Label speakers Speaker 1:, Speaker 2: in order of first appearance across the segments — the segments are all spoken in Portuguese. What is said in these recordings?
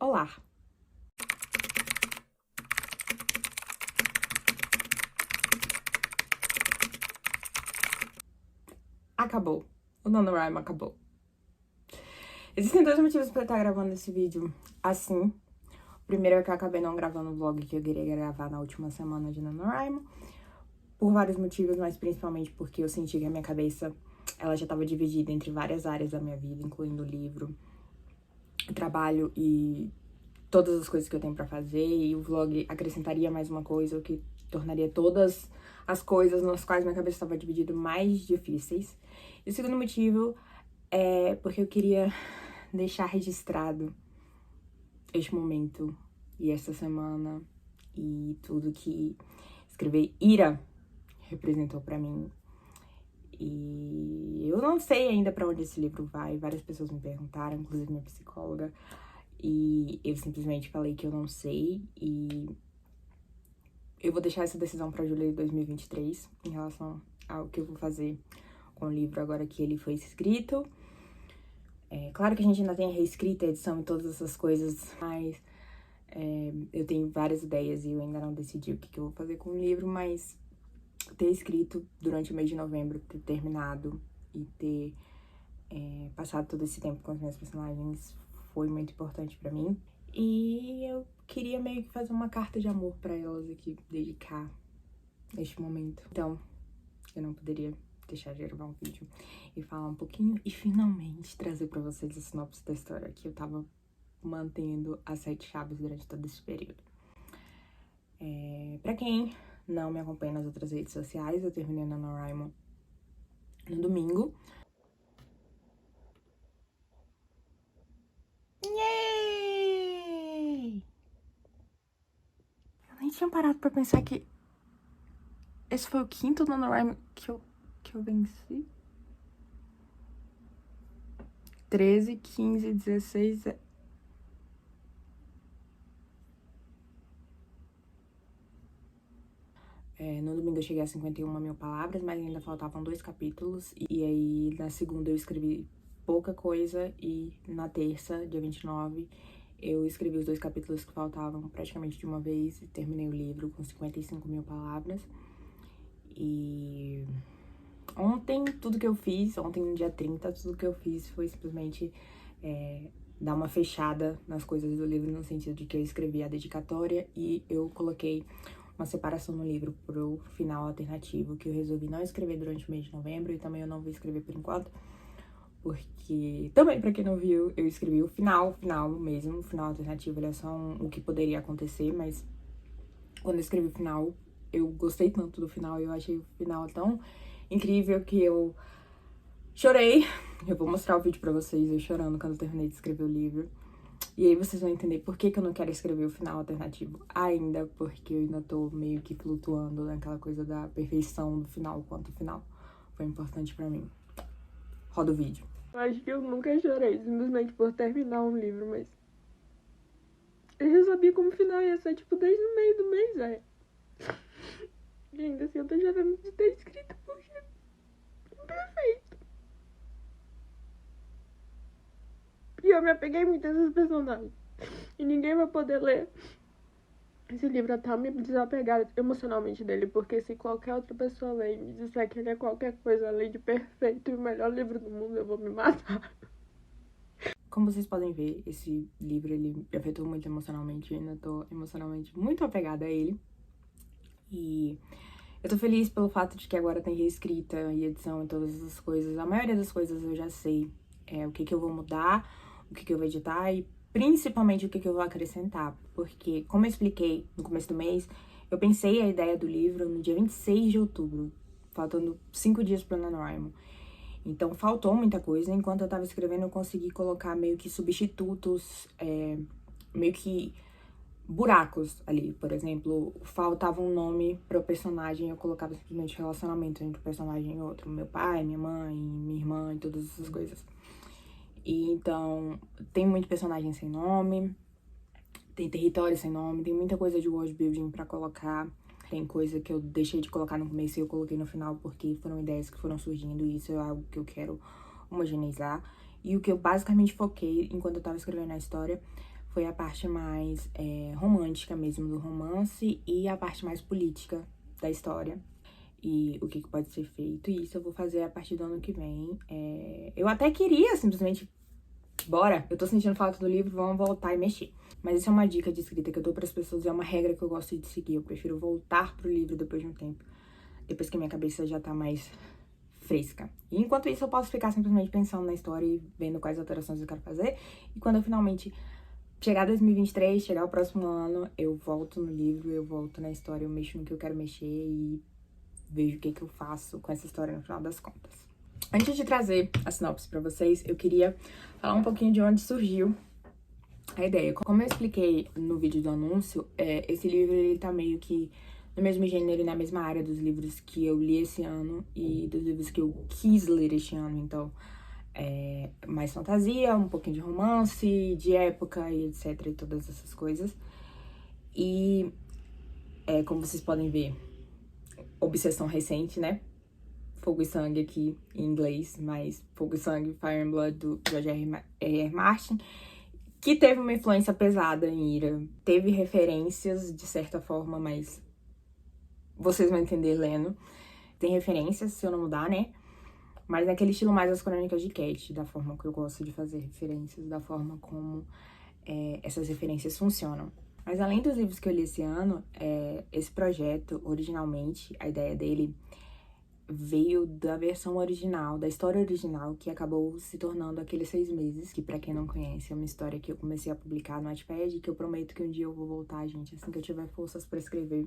Speaker 1: Olá! Acabou. O NaNoWriMo acabou. Existem dois motivos pra eu estar gravando esse vídeo assim. O primeiro é que eu acabei não gravando o vlog que eu queria gravar na última semana de NaNoWriMo. Por vários motivos, mas principalmente porque eu senti que a minha cabeça, ela já estava dividida entre várias áreas da minha vida, incluindo o livro, o trabalho e todas as coisas que eu tenho pra fazer. E o vlog acrescentaria mais uma coisa, o que tornaria todas as coisas nas quais minha cabeça estava dividida mais difíceis. E o segundo motivo é porque eu queria deixar registrado este momento e essa semana e tudo que escrever Ira representou pra mim. E eu não sei ainda pra onde esse livro vai. Várias pessoas me perguntaram, inclusive minha psicóloga, e eu simplesmente falei que eu não sei. E eu vou deixar essa decisão pra julho de 2023 em relação ao que eu vou fazer com o livro agora que ele foi escrito. Claro que a gente ainda tem a reescrita, a edição e todas essas coisas, mas eu tenho várias ideias e eu ainda não decidi o que eu vou fazer com o livro, mas ter escrito durante o mês de novembro, ter terminado e ter passado todo esse tempo com os meus personagens foi muito importante pra mim. E eu queria meio que fazer uma carta de amor pra elas aqui, dedicar neste momento. Então, eu não poderia deixar de gravar um vídeo e falar um pouquinho e finalmente trazer pra vocês a sinopse da história que eu tava mantendo as 7 chaves durante todo esse período. Pra quem não me acompanha nas outras redes sociais, eu terminei NaNoWriMo no domingo. Yay! Eu nem tinha parado pra pensar que esse foi o 5º NaNoWriMo que eu venci. 13, 15, 16... no domingo eu cheguei a 51.000 palavras, mas ainda faltavam 2 capítulos. E aí, na segunda eu escrevi pouca coisa e na terça, dia 29, eu escrevi os 2 capítulos que faltavam praticamente de uma vez e terminei o livro com 55.000 palavras. E ontem, tudo que eu fiz, ontem no dia 30, tudo que eu fiz foi simplesmente dar uma fechada nas coisas do livro, no sentido de que eu escrevi a dedicatória e eu coloquei uma separação no livro pro final alternativo, que eu resolvi não escrever durante o mês de novembro e também eu não vou escrever por enquanto, porque também, pra quem não viu, eu escrevi o final mesmo. O final alternativo, ele é só o que poderia acontecer, mas quando eu escrevi o final, eu gostei tanto do final, eu achei o final tão incrível que eu chorei. Eu vou mostrar o vídeo pra vocês, eu chorando quando eu terminei de escrever o livro. E aí vocês vão entender por que eu não quero escrever o final alternativo ainda, porque eu ainda tô meio que flutuando naquela coisa da perfeição do final, quanto o final foi importante pra mim. Roda o vídeo.
Speaker 2: Eu acho que eu nunca chorei simplesmente por terminar um livro, mas eu já sabia como o final ia ser, tipo, desde o meio do mês, E ainda assim eu tô chorando de ter escrito, porque é perfeito. E eu me apeguei muito a esses personagens. E ninguém vai poder ler esse livro até eu me desapegar emocionalmente dele, porque se qualquer outra pessoa ler e me disser que ele é qualquer coisa além de perfeito e o melhor livro do mundo, eu vou me matar.
Speaker 1: Como vocês podem ver, esse livro, ele me afetou muito emocionalmente, eu ainda tô emocionalmente muito apegada a ele. E eu tô feliz pelo fato de que agora tem reescrita e edição e todas essas coisas. A maioria das coisas eu já sei o que eu vou mudar, o que eu vou editar e principalmente o que eu vou acrescentar. Porque, como eu expliquei no começo do mês, eu pensei a ideia do livro no dia 26 de outubro, faltando 5 dias pro NaNoWriMo. Então, faltou muita coisa. Enquanto eu tava escrevendo, eu consegui colocar meio que substitutos, meio que buracos ali. Por exemplo, faltava um nome pro personagem, eu colocava simplesmente relacionamento entre um personagem e outro. Meu pai, minha mãe, minha irmã e todas essas coisas. E então, tem muito personagem sem nome, tem território sem nome, tem muita coisa de world building pra colocar. Tem coisa que eu deixei de colocar no começo e eu coloquei no final porque foram ideias que foram surgindo e isso é algo que eu quero homogeneizar. E o que eu basicamente foquei enquanto eu tava escrevendo a história foi a parte mais romântica mesmo do romance e a parte mais política da história. E o que pode ser feito. E isso eu vou fazer a partir do ano que vem. Eu até queria simplesmente... Bora, eu tô sentindo falta do livro, vamos voltar e mexer. Mas isso é uma dica de escrita que eu dou pras pessoas e é uma regra que eu gosto de seguir. Eu prefiro voltar pro livro depois de um tempo. Depois que a minha cabeça já tá mais fresca. E enquanto isso eu posso ficar simplesmente pensando na história e vendo quais alterações eu quero fazer. E quando eu finalmente chegar 2023, chegar o próximo ano, eu volto no livro, eu volto na história, eu mexo no que eu quero mexer e vejo o que eu faço com essa história no final das contas. Antes de trazer a sinopse pra vocês, eu queria falar um pouquinho de onde surgiu a ideia. Como eu expliquei no vídeo do anúncio, esse livro ele tá meio que no mesmo gênero e na mesma área dos livros que eu li esse ano e dos livros que eu quis ler este ano. Então, mais fantasia, um pouquinho de romance, de época e etc. e todas essas coisas. E, como vocês podem ver, obsessão recente, né? Fogo e Sangue aqui em inglês, mas Fogo e Sangue, Fire and Blood, do George R.R. Martin, que teve uma influência pesada em Ira. Teve referências, de certa forma, mas vocês vão entender lendo. Tem referências, se eu não mudar, né? Mas naquele estilo mais das Crônicas de Cat, da forma que eu gosto de fazer referências, da forma como essas referências funcionam. Mas além dos livros que eu li esse ano, esse projeto, originalmente, a ideia dele veio da versão original, da história original, que acabou se tornando Aqueles 6 Meses, que pra quem não conhece, é uma história que eu comecei a publicar no Wattpad, e que eu prometo que um dia eu vou voltar, gente, assim que eu tiver forças pra escrever.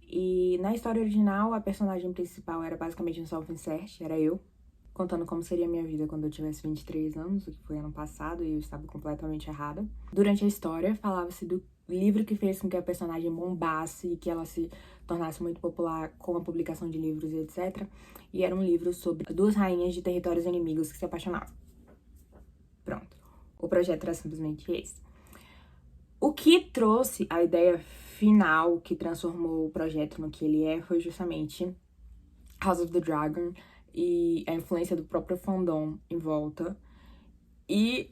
Speaker 1: E na história original, a personagem principal era basicamente um self-insert, era eu, contando como seria a minha vida quando eu tivesse 23 anos, o que foi ano passado, e eu estava completamente errada. Durante a história, falava-se do livro que fez com que a personagem bombasse e que ela se tornasse muito popular com a publicação de livros e etc. E era um livro sobre 2 rainhas de territórios inimigos que se apaixonavam. Pronto. O projeto era simplesmente esse. O que trouxe a ideia final, que transformou o projeto no que ele foi justamente House of the Dragon e a influência do próprio fandom em volta e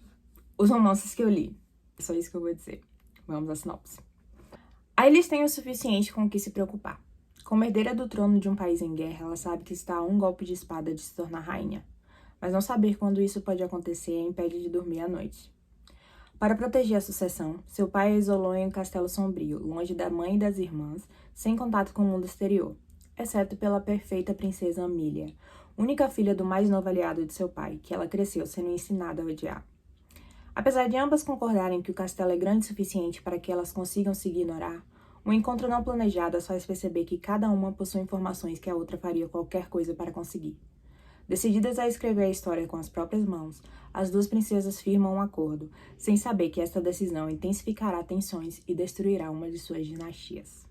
Speaker 1: os romances que eu li. É só isso que eu vou dizer. Vamos à sinopse. A Elis tem o suficiente com o que se preocupar. Como herdeira do trono de um país em guerra, ela sabe que está a um golpe de espada de se tornar rainha. Mas não saber quando isso pode acontecer a impede de dormir à noite. Para proteger a sucessão, seu pai a isolou em um castelo sombrio, longe da mãe e das irmãs, sem contato com o mundo exterior, exceto pela perfeita princesa Amelia, única filha do mais novo aliado de seu pai, que ela cresceu sendo ensinada a odiar. Apesar de ambas concordarem que o castelo é grande o suficiente para que elas consigam se ignorar, um encontro não planejado as faz perceber que cada uma possui informações que a outra faria qualquer coisa para conseguir. Decididas a escrever a história com as próprias mãos, as 2 princesas firmam um acordo, sem saber que esta decisão intensificará tensões e destruirá uma de suas dinastias.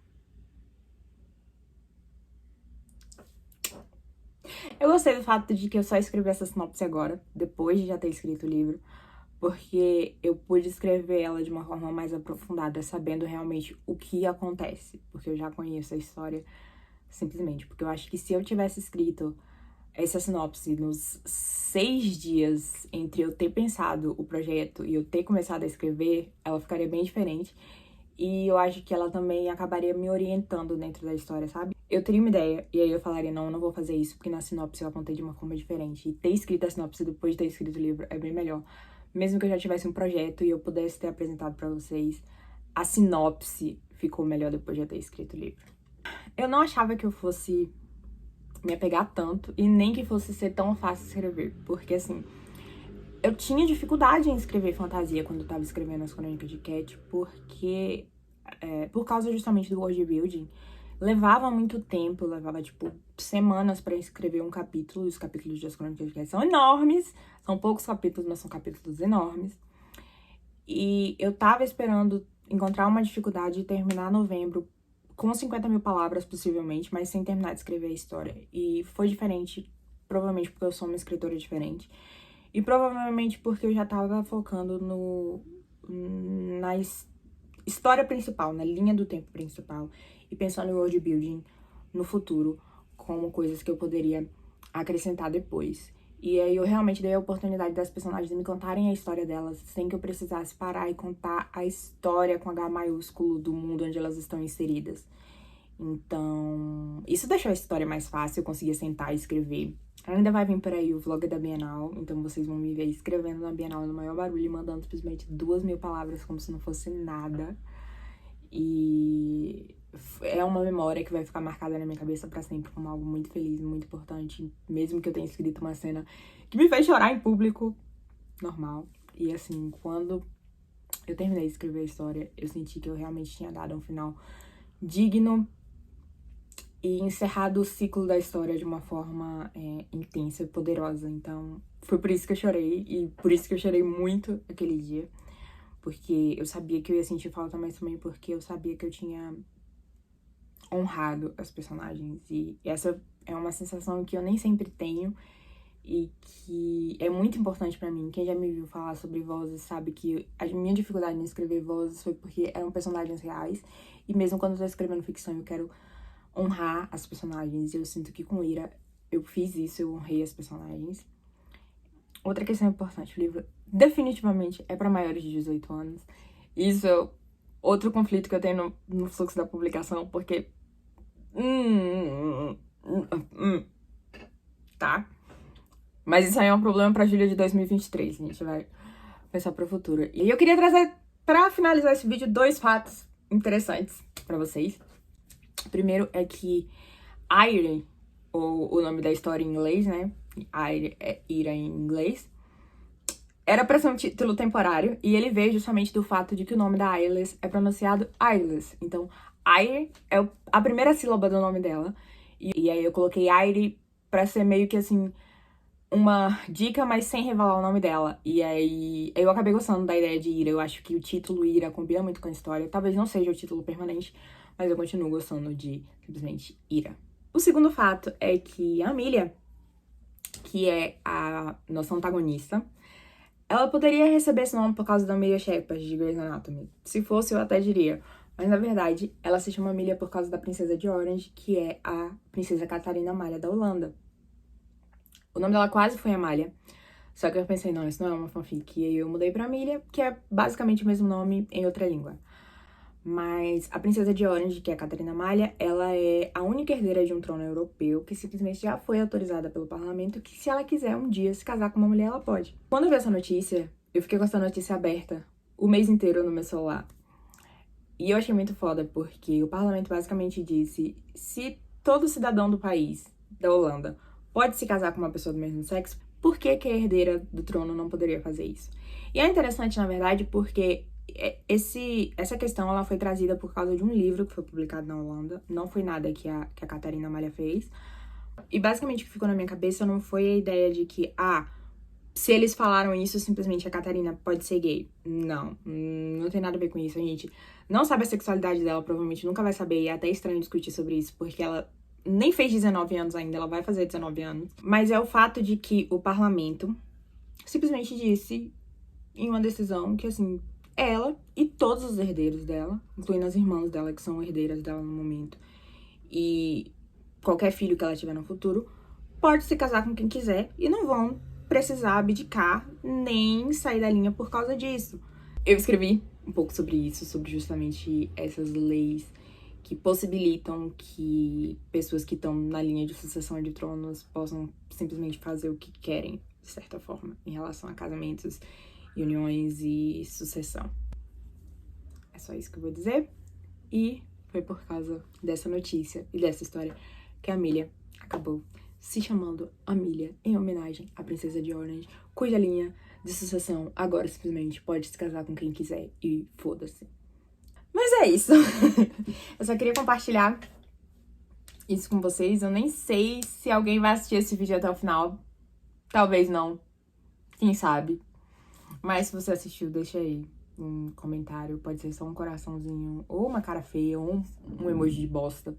Speaker 1: Eu gostei do fato de que eu só escrevi essa sinopse agora, depois de já ter escrito o livro, porque eu pude escrever ela de uma forma mais aprofundada, sabendo realmente o que acontece, porque eu já conheço a história simplesmente, porque eu acho que se eu tivesse escrito essa sinopse nos 6 dias entre eu ter pensado o projeto e eu ter começado a escrever, ela ficaria bem diferente. E eu acho que ela também acabaria me orientando dentro da história, sabe? Eu teria uma ideia, e aí eu falaria, não, eu não vou fazer isso, porque na sinopse eu contei de uma forma diferente. E ter escrito a sinopse depois de ter escrito o livro é bem melhor. Mesmo que eu já tivesse um projeto e eu pudesse ter apresentado pra vocês, a sinopse ficou melhor depois de eu ter escrito o livro. Eu não achava que eu fosse me apegar tanto e nem que fosse ser tão fácil escrever, porque assim, eu tinha dificuldade em escrever fantasia quando eu tava escrevendo as Crônicas de Cat, porque por causa justamente do world building, levava muito tempo, levava tipo semanas pra escrever um capítulo, e os capítulos das Crônicas de Cat são enormes, são poucos capítulos, mas são capítulos enormes, e eu tava esperando encontrar uma dificuldade de terminar novembro com 50 mil palavras, possivelmente, mas sem terminar de escrever a história. E foi diferente, provavelmente porque eu sou uma escritora diferente. E provavelmente porque eu já tava focando na história principal, na linha do tempo principal. E pensando em world building no futuro, como coisas que eu poderia acrescentar depois. E aí eu realmente dei a oportunidade das personagens me contarem a história delas, sem que eu precisasse parar e contar a história com H maiúsculo do mundo onde elas estão inseridas. Então, isso deixou a história mais fácil, eu conseguia sentar e escrever. Ainda vai vir por aí o vlog da Bienal, então vocês vão me ver escrevendo na Bienal no maior barulho e mandando simplesmente 2.000 palavras como se não fosse nada. E é uma memória que vai ficar marcada na minha cabeça pra sempre como algo muito feliz, muito importante, mesmo que eu tenha escrito uma cena que me fez chorar em público, normal. E assim, quando eu terminei de escrever a história, eu senti que eu realmente tinha dado um final digno e encerrado o ciclo da história de uma forma intensa e poderosa. Então, foi por isso que eu chorei, e por isso que eu chorei muito aquele dia. Porque eu sabia que eu ia sentir falta, mas também porque eu sabia que eu tinha honrado as personagens. E essa é uma sensação que eu nem sempre tenho e que é muito importante pra mim. Quem já me viu falar sobre Vozes sabe que a minha dificuldade em escrever Vozes foi porque eram personagens reais. E mesmo quando eu tô escrevendo ficção, eu quero honrar as personagens. E eu sinto que com Ira eu fiz isso, eu honrei as personagens. Outra questão importante, o livro definitivamente é para maiores de 18 anos. Isso é outro conflito que eu tenho no fluxo da publicação, porque... Tá? Mas isso aí é um problema pra julho de 2023, a gente vai pensar pro futuro. E eu queria trazer, pra finalizar esse vídeo, 2 fatos interessantes pra vocês. O primeiro é que Ire, ou o nome da história em inglês, né? Ire é Ira em inglês. Era pra ser um título temporário, e ele veio justamente do fato de que o nome da Iris é pronunciado Iris. Então, Ire é a primeira sílaba do nome dela. E aí eu coloquei Ire pra ser meio que assim, uma dica, mas sem revelar o nome dela. E aí eu acabei gostando da ideia de Ira. Eu acho que o título Ira combina muito com a história. Talvez não seja o título permanente, mas eu continuo gostando de simplesmente Ira. O segundo fato é que a Amelia, que é a nossa antagonista, ela poderia receber esse nome por causa da Amelia Shepard de Grey's Anatomy. Se fosse, eu até diria. Mas, na verdade, ela se chama Amelia por causa da princesa de Orange, que é a princesa Catarina Amália da Holanda. O nome dela quase foi Amália. Só que eu pensei, não, isso não é uma fanfic. E aí eu mudei pra Amelia, que é basicamente o mesmo nome em outra língua. Mas a princesa de Orange, que é a Catarina Amália, ela é a única herdeira de um trono europeu que simplesmente já foi autorizada pelo parlamento que, se ela quiser um dia se casar com uma mulher, ela pode. Quando eu vi essa notícia, eu fiquei com essa notícia aberta o mês inteiro no meu celular. E eu achei muito foda, porque o parlamento basicamente disse: se todo cidadão do país, da Holanda, pode se casar com uma pessoa do mesmo sexo, por que que a herdeira do trono não poderia fazer isso? E é interessante, na verdade, porque essa questão ela foi trazida por causa de um livro que foi publicado na Holanda. Não foi nada que a Catarina Amália fez. E basicamente o que ficou na minha cabeça não foi a ideia de que, se eles falaram isso, simplesmente a Catarina pode ser gay. Não, não tem nada a ver com isso. A gente não sabe a sexualidade dela, provavelmente nunca vai saber. E é até estranho discutir sobre isso, porque ela nem fez 19 anos ainda, ela vai fazer 19 anos. Mas é o fato de que o parlamento simplesmente disse, em uma decisão, que assim, ela e todos os herdeiros dela, incluindo as irmãs dela, que são herdeiras dela no momento, e qualquer filho que ela tiver no futuro, pode se casar com quem quiser e não vão precisar abdicar nem sair da linha por causa disso. Eu escrevi um pouco sobre isso, sobre justamente essas leis que possibilitam que pessoas que estão na linha de sucessão de tronos possam simplesmente fazer o que querem, de certa forma, em relação a casamentos, uniões e sucessão. É só isso que eu vou dizer. E foi por causa dessa notícia e dessa história que a Amelia acabou se chamando Amelia, em homenagem à princesa de Orange, cuja linha de sucessão agora simplesmente pode se casar com quem quiser e foda-se. Mas é isso. Eu só queria compartilhar isso com vocês. Eu nem sei se alguém vai assistir esse vídeo até o final. Talvez não. Quem sabe? Mas se você assistiu, deixa aí um comentário. Pode ser só um coraçãozinho, ou uma cara feia, ou um emoji de bosta.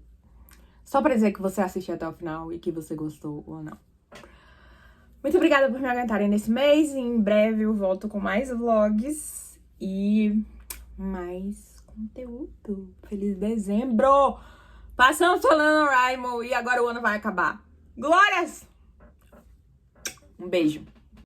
Speaker 1: Só pra dizer que você assistiu até o final e que você gostou ou não. Muito obrigada por me aguentarem nesse mês. Em breve eu volto com mais vlogs e mais conteúdo. Feliz dezembro! Passamos falando Raimo e agora o ano vai acabar. Glórias! Um beijo!